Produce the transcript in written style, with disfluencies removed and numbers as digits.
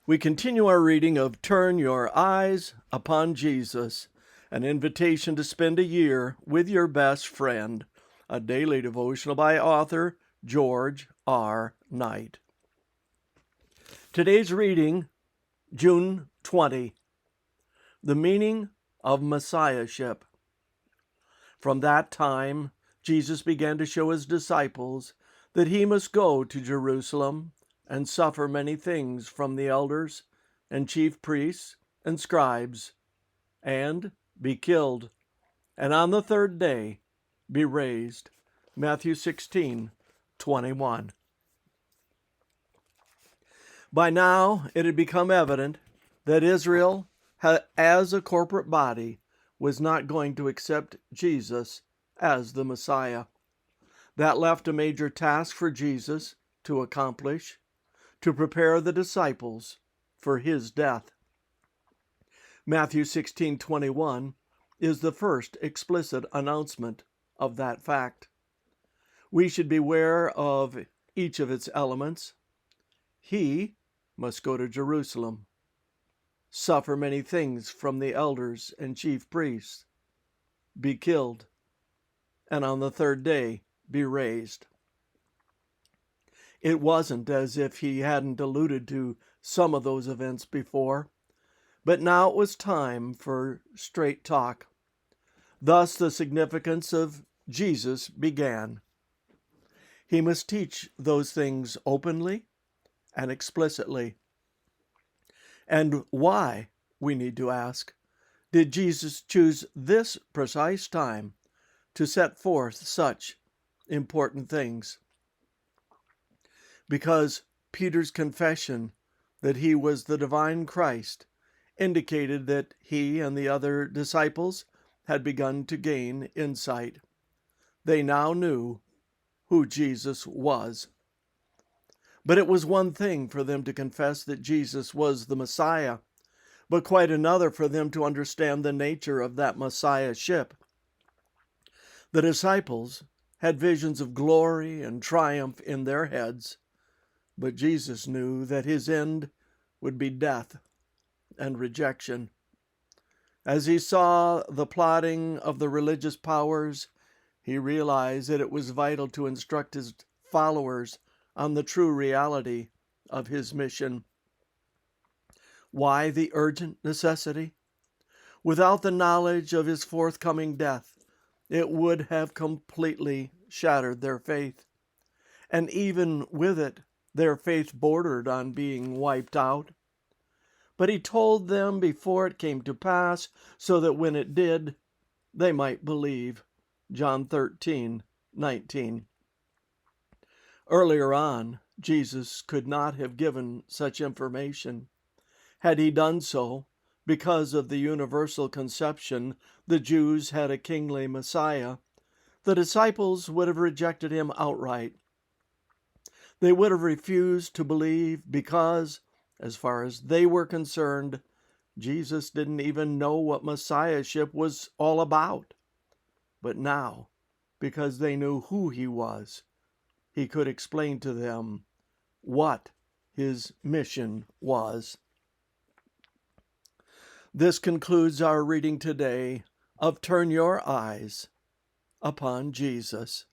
We continue our reading of Turn Your Eyes Upon Jesus, an invitation to spend a year with your best friend, a daily devotional by author George R. Knight. Today's reading, June 20, The Meaning of Messiahship. From that time, Jesus began to show his disciples that he must go to Jerusalem and suffer many things from the elders and chief priests and scribes, and be killed, and on the third day be raised. Matthew 16:21. By now it had become evident that Israel, as a corporate body, was not going to accept Jesus as the Messiah. That left a major task for Jesus to accomplish, to prepare the disciples for his death. Matthew 16:21 is the first explicit announcement of that fact. We should beware of each of its elements. He must go to Jerusalem, suffer many things from the elders and chief priests, be killed, and on the third day be raised. It wasn't as if he hadn't alluded to some of those events before, but now it was time for straight talk. Thus the significance of Jesus began. He must teach those things openly and explicitly. And why, we need to ask, did Jesus choose this precise time to set forth such important things? Because Peter's confession that he was the divine Christ indicated that he and the other disciples had begun to gain insight. They now knew who Jesus was. But it was one thing for them to confess that Jesus was the Messiah, but quite another for them to understand the nature of that Messiahship. The disciples had visions of glory and triumph in their heads, but Jesus knew that his end would be death and rejection. As he saw the plotting of the religious powers, he realized that it was vital to instruct his followers on the true reality of his mission. Why the urgent necessity? Without the knowledge of his forthcoming death, it would have completely shattered their faith. And even with it, their faith bordered on being wiped out. But he told them before it came to pass, so that when it did, they might believe. John 13:19. Earlier on, Jesus could not have given such information. Had he done so, because of the universal conception the Jews had a kingly Messiah, the disciples would have rejected him outright. They would have refused to believe because, as far as they were concerned, Jesus didn't even know what Messiahship was all about. But now, because they knew who he was, he could explain to them what his mission was. This concludes our reading today of Turn Your Eyes Upon Jesus.